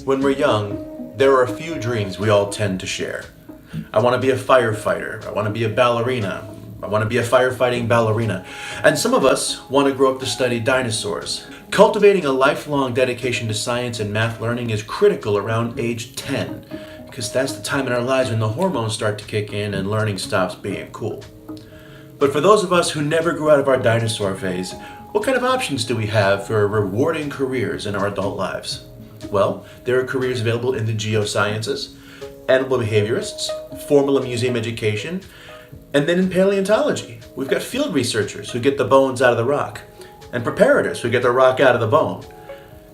When we're young, there are a few dreams we all tend to share. I want to be a firefighter. I want to be a ballerina. I want to be a firefighting ballerina. And some of us want to grow up to study dinosaurs. Cultivating a lifelong dedication to science and math learning is critical around age 10, because that's the time in our lives when the hormones start to kick in and learning stops being cool. But for those of us who never grew out of our dinosaur phase, what kind of options do we have for rewarding careers in our adult lives? Well, there are careers available in the geosciences, animal behaviorists, formal and museum education, and then in paleontology. We've got field researchers who get the bones out of the rock, and preparators who get the rock out of the bone,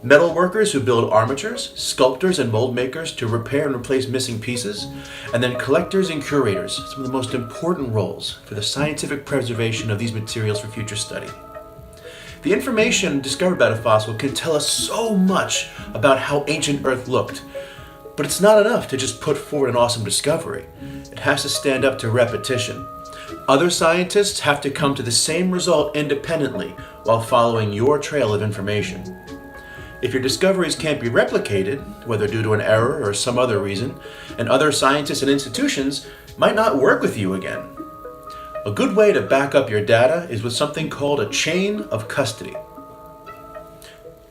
metal workers who build armatures, sculptors and mold makers to repair and replace missing pieces, and then collectors and curators, some of the most important roles for the scientific preservation of these materials for future study. The information discovered about a fossil can tell us so much about how ancient Earth looked, but it's not enough to just put forward an awesome discovery. It has to stand up to repetition. Other scientists have to come to the same result independently while following your trail of information. If your discoveries can't be replicated, whether due to an error or some other reason, and other scientists and institutions might not work with you again. A good way to back up your data is with something called a chain of custody.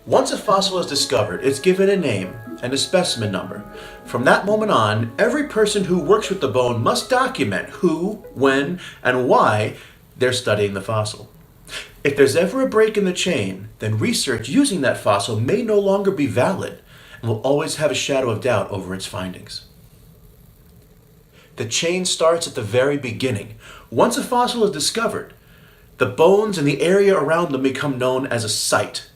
Once a fossil is discovered, it's given a name and a specimen number. From that moment on, every person who works with the bone must document who, when, and why they're studying the fossil. If there's ever a break in the chain, then research using that fossil may no longer be valid and will always have a shadow of doubt over its findings. The chain starts at the very beginning. Once a fossil is discovered, the bones and the area around them become known as a site.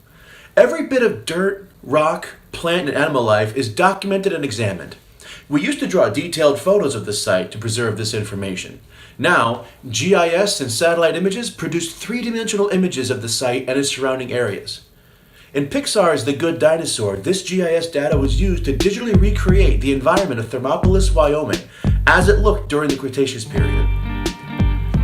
Every bit of dirt, rock, plant, and animal life is documented and examined. We used to draw detailed photos of the site to preserve this information. Now, GIS and satellite images produce three-dimensional images of the site and its surrounding areas. In Pixar's The Good Dinosaur, this GIS data was used to digitally recreate the environment of Thermopolis, Wyoming, as it looked during the Cretaceous period.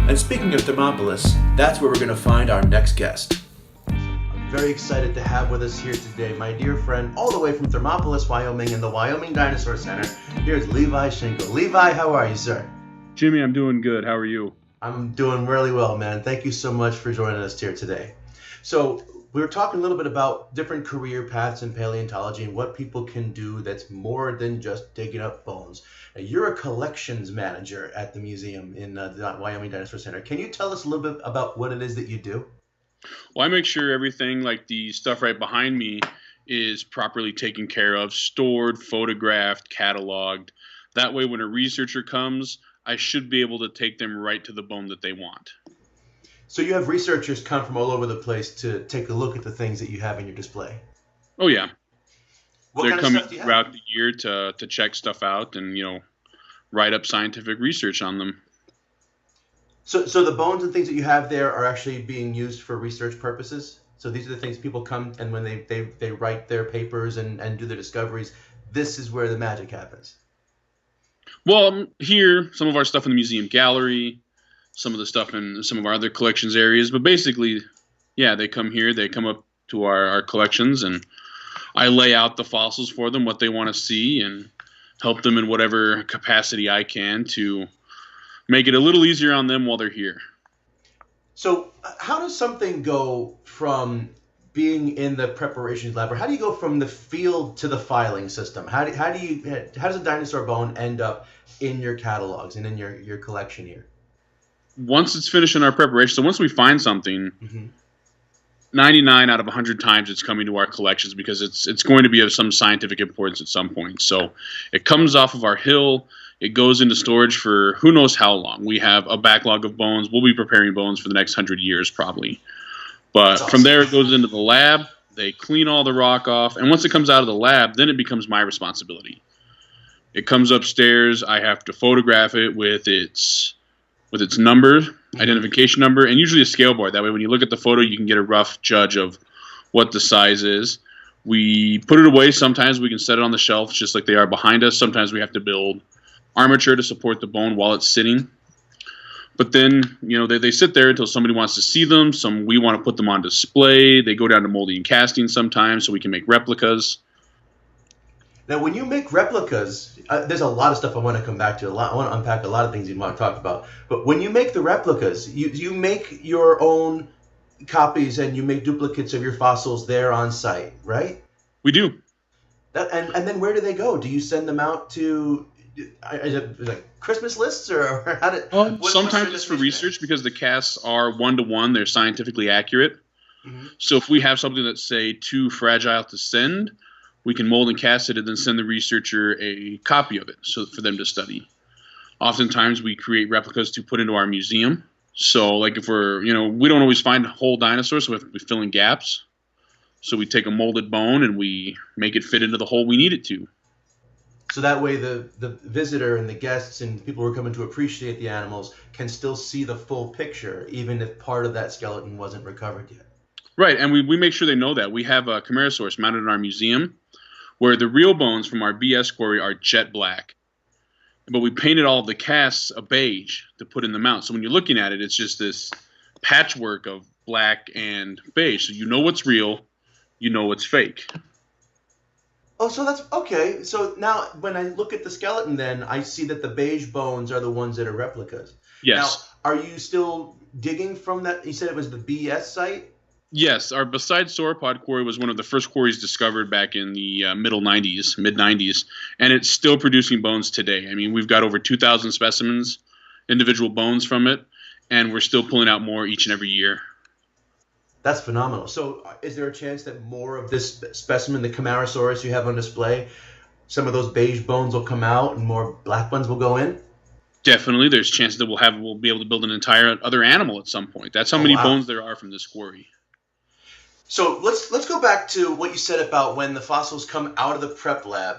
And speaking of Thermopolis, that's where we're going to find our next guest. I'm very excited to have with us here today my dear friend all the way from Thermopolis, Wyoming, in the Wyoming Dinosaur Center. Here's Levi Shinkle. Levi, how are you, sir? Jimmy, I'm doing good. How are you? I'm doing really well, man. Thank you so much for joining us here today. So we were talking a little bit about different career paths in paleontology and what people can do that's more than just digging up bones. Now, you're a collections manager at the museum in the Wyoming Dinosaur Center. Can you tell us a little bit about what it is that you do? Well, I make sure everything, like the stuff right behind me, is properly taken care of, stored, photographed, cataloged. That way, when a researcher comes, I should be able to take them right to the bone that they want. So you have researchers come from all over the place to take a look at the things that you have in your display? Oh, yeah. What They're kind of coming stuff do you have? throughout the year to check stuff out and, write up scientific research on them. So the bones and things that you have there are actually being used for research purposes? So these are the things people come and when they write their papers and do their discoveries, this is where the magic happens? Well, here, some of our stuff in the museum gallery, some of the stuff in some of our other collections areas. But basically, yeah, they come here, they come up to our collections, and I lay out the fossils for them, what they want to see, and help them in whatever capacity I can to make it a little easier on them while they're here. So how does something go from being in the preparations lab, or how do you go from the field to the filing system? How does a dinosaur bone end up in your catalogs and in your collection here? Once it's finished in our preparation, so once we find something, 99 out of 100 times it's coming to our collections because it's going to be of some scientific importance at some point. So it comes off of our hill. It goes into storage for who knows how long. We have a backlog of bones. We'll be preparing bones for the next 100 years probably. But from there it goes into the lab. They clean all the rock off. And once it comes out of the lab, then it becomes my responsibility. It comes upstairs. I have to photograph it with its number, identification number, and usually a scale board. That way when you look at the photo, you can get a rough judge of what the size is. We put it away. Sometimes we can set it on the shelf just like they are behind us. Sometimes we have to build armature to support the bone while it's sitting. But then, they sit there until somebody wants to see them. We want to put them on display. They go down to molding and casting sometimes so we can make replicas. Now, when you make replicas, there's a lot of stuff I want to come back to. I want to unpack a lot of things you want to talk about. But when you make the replicas, you make your own copies and you make duplicates of your fossils there on site, right? We do. And then where do they go? Do you send them out to like Christmas lists or how did? Sometimes it's for research because the casts are 1-to-1. They're scientifically accurate. Mm-hmm. So if we have something that's, say, too fragile to send, we can mold and cast it and then send the researcher a copy of it so for them to study. Oftentimes we create replicas to put into our museum. So like if we're, we don't always find whole dinosaurs, so we fill in gaps. So we take a molded bone and we make it fit into the hole we need it to. So that way the visitor and the guests and people who are coming to appreciate the animals can still see the full picture, even if part of that skeleton wasn't recovered yet. Right, and we make sure they know that. We have a Chimerosaurus mounted in our museum where the real bones from our BS quarry are jet black. But we painted all of the casts a beige to put in the mount. So when you're looking at it, it's just this patchwork of black and beige. So you know what's real, you know what's fake. Oh, so that's okay. So now when I look at the skeleton then, I see that the beige bones are the ones that are replicas. Yes. Now, are you still digging from that? You said it was the BS site? Yes, our beside sauropod quarry was one of the first quarries discovered back in the mid-90s, and it's still producing bones today. I mean, we've got over 2,000 specimens, individual bones from it, and we're still pulling out more each and every year. That's phenomenal. So is there a chance that more of this specimen, the Chimerosaurus you have on display, some of those beige bones will come out and more black ones will go in? Definitely. There's chances that we'll be able to build an entire other animal at some point. That's how many bones there are from this quarry. So let's go back to what you said about when the fossils come out of the prep lab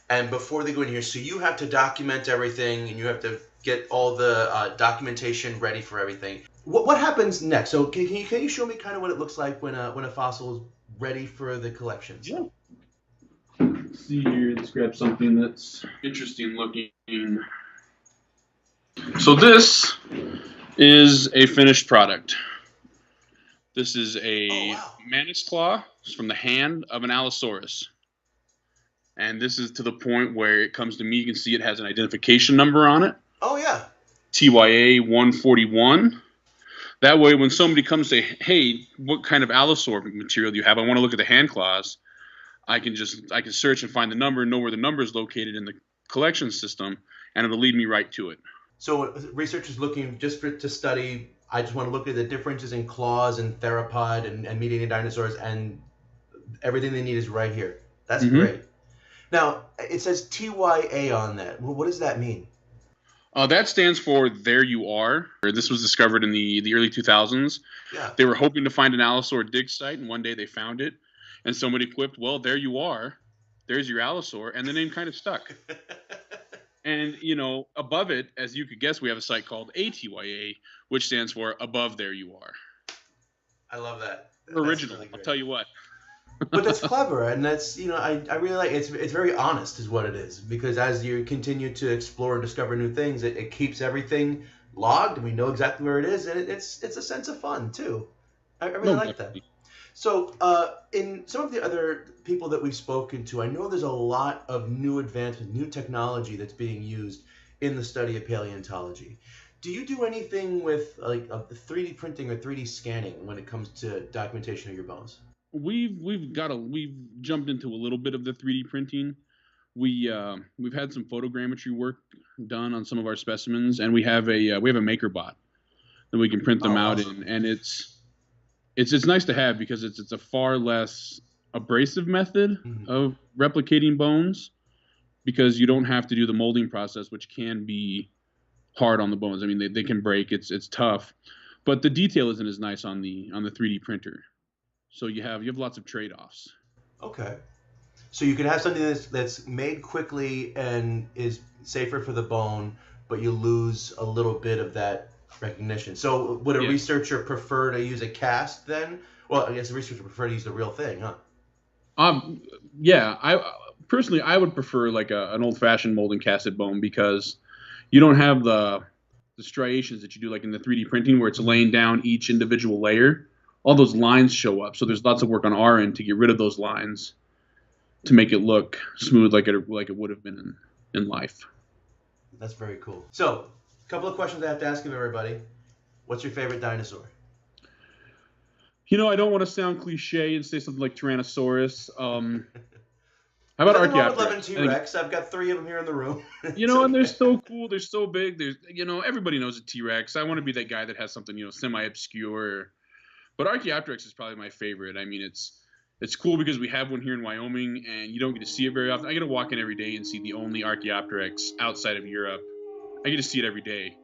and before they go in here. So you have to document everything and you have to get all the documentation ready for everything. What happens next? So can you show me kind of what it looks like when a fossil is ready for the collections? Yeah. Let's see here. Let's grab something that's interesting looking. So this is a finished product. This is a mantis claw from the hand of an Allosaurus. And this is to the point where it comes to me, you can see it has an identification number on it. Oh, yeah. TYA 141. That way, when somebody comes and say, hey, what kind of Allosaur material do you have? I want to look at the hand claws. I can search and find the number and know where the number is located in the collection system, and it'll lead me right to it. So researchers looking just to study, I just want to look at the differences in claws and theropod and mediated dinosaurs, and everything they need is right here. That's great. Now, it says TYA on that. Well, what does that mean? That stands for There You Are. This was discovered in the early 2000s. Yeah. They were hoping to find an Allosaur dig site, and one day they found it. And somebody quipped, well, there you are. There's your Allosaur. And the name kind of stuck. And, above it, as you could guess, we have a site called ATYA, which stands for Above There You Are. I love that. Original, really, I'll tell you what. But that's clever, and that's, I really like it. It's very honest is what it is, because as you continue to explore and discover new things, it keeps everything logged, and we know exactly where it is, and it's a sense of fun, too. I really like that. So in some of the other people that we've spoken to, I know there's a lot of new advancement, new technology that's being used in the study of paleontology. Do you do anything with like 3D printing or 3D scanning when it comes to documentation of your bones? We've jumped into a little bit of the 3D printing. We've had some photogrammetry work done on some of our specimens, and we have a MakerBot that we can print them out in, and it's nice to have because it's a far less abrasive method of replicating bones, because you don't have to do the molding process, which can be hard on the bones. I mean, they can break. It's tough, but the detail isn't as nice on the 3D printer. So you have lots of trade-offs. Okay. So you can have something that's made quickly and is safer for the bone, but you lose a little bit of that recognition. So would a researcher prefer to use a cast then? Well, I guess a researcher prefer to use the real thing, huh? Yeah. I would prefer like an old-fashioned mold and casted bone, because you don't have the striations that you do like in the 3D printing where it's laying down each individual layer. All those lines show up, so there's lots of work on our end to get rid of those lines. to make it look smooth like it would have been in life. That's very cool. So, a couple of questions I have to ask of everybody. What's your favorite dinosaur? I don't want to sound cliche and say something like Tyrannosaurus. How about Archaeopteryx? T-Rex. I've got 3 of them here in the room. And they're so cool. They're so big. There's, everybody knows a T-Rex. I want to be that guy that has something, semi-obscure. But Archaeopteryx is probably my favorite. I mean, it's cool because we have one here in Wyoming, and you don't get to see it very often. I get to walk in every day and see the only Archaeopteryx outside of Europe. I get to see it every day.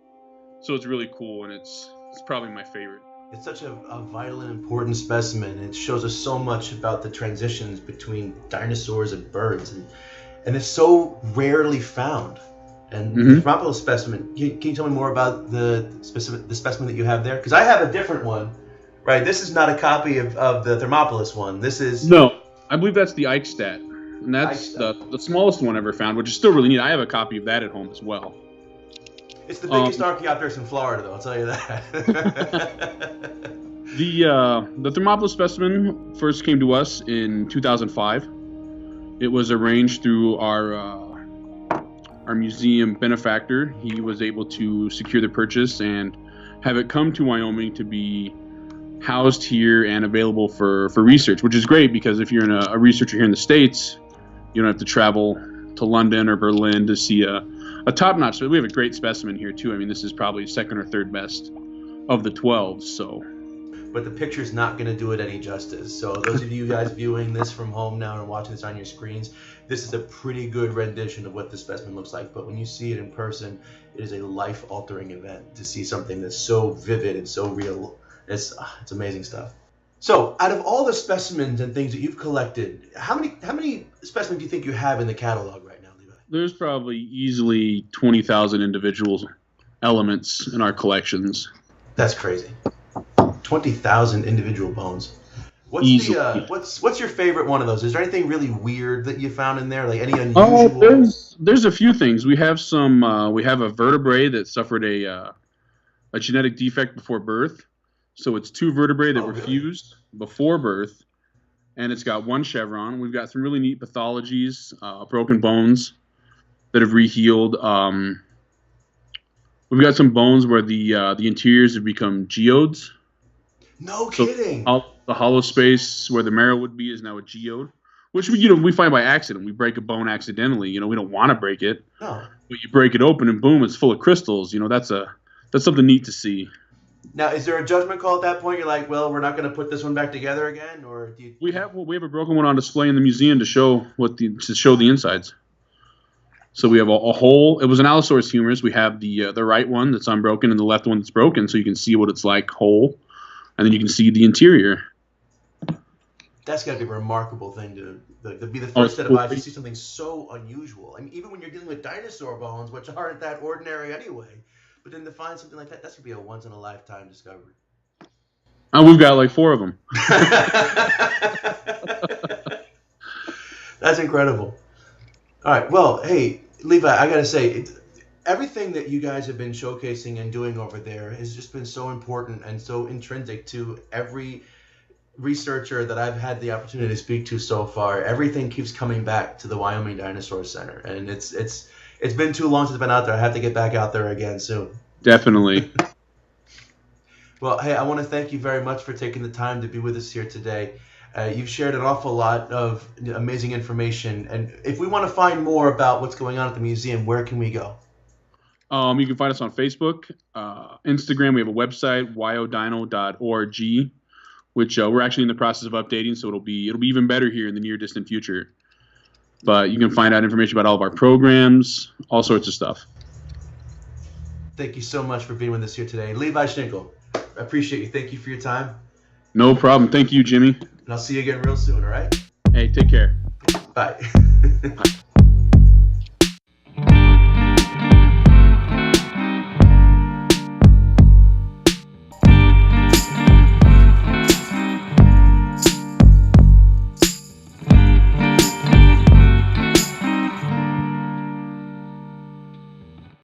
So it's really cool, and it's probably my favorite. It's such a vital and important specimen. It shows us so much about the transitions between dinosaurs and birds, and it's so rarely found. And the Thermopolis specimen, can you tell me more about the specimen that you have there? Because I have a different one, right? This is not a copy of the Thermopolis one. This is... No, I believe that's the Eichstätt, and that's the smallest one ever found, which is still really neat. I have a copy of that at home as well. It's the biggest Archaeopteryx in Florida, though, I'll tell you that. The Thermopolis specimen first came to us in 2005. It was arranged through our museum benefactor. He was able to secure the purchase and have it come to Wyoming to be housed here and available for research, which is great because if you're a researcher here in the States, you don't have to travel to London or Berlin to see a top-notch. So we have a great specimen here too. I mean, this is probably second or third best of the 12. So, but the picture's not going to do it any justice. So those of you guys viewing this from home now and watching this on your screens, this is a pretty good rendition of what the specimen looks like. But when you see it in person, it is a life-altering event to see something that's so vivid and so real. It's amazing stuff. So, out of all the specimens and things that you've collected, how many specimens do you think you have in the catalog right now, Levi? There's probably easily 20,000 individual elements in our collections. That's crazy. 20,000 individual bones. What's your favorite one of those? Is there anything really weird that you found in there? Like any unusual? There's a few things. We have some. We have a vertebrae that suffered a genetic defect before birth. So it's 2 vertebrae that were fused before birth, and it's got 1 chevron. We've got some really neat pathologies, broken bones that have rehealed. We've got some bones where the interiors have become geodes. No kidding. The hollow space where the marrow would be is now a geode, which we find by accident. We break a bone accidentally. We don't want to break it. No. But you break it open and boom, it's full of crystals. That's something neat to see. Now, is there a judgment call at that point? You're like, well, we're not going to put this one back together again, or do you... We have a broken one on display in the museum to show the insides. So we have a whole. It was an Allosaurus humerus. We have the right one that's unbroken and the left one that's broken, so you can see what it's like whole, and then you can see the interior. That's got to be a remarkable thing to be the first set of eyes to see something so unusual. I mean, even when you're dealing with dinosaur bones, which aren't that ordinary anyway. But then to find something like that's going to be a once-in-a-lifetime discovery. We've got like 4 of them. That's incredible. All right. Well, hey, Levi, I got to say, everything that you guys have been showcasing and doing over there has just been so important and so intrinsic to every researcher that I've had the opportunity to speak to so far. Everything keeps coming back to the Wyoming Dinosaur Center, and it's been too long since I've been out there. I have to get back out there again soon. Definitely. Well, hey, I want to thank you very much for taking the time to be with us here today. You've shared an awful lot of amazing information. And if we want to find more about what's going on at the museum, where can we go? You can find us on Facebook, Instagram. We have a website, 𝘿𝙚𝙚𝙦.org, which we're actually in the process of updating, so it'll be even better here in the near distant future. But you can find out information about all of our programs, all sorts of stuff. Thank you so much for being with us here today. Levi Shinkle, I appreciate you. Thank you for your time. No problem. Thank you, Jimmy. And I'll see you again real soon, all right? Hey, take care. Bye. Bye.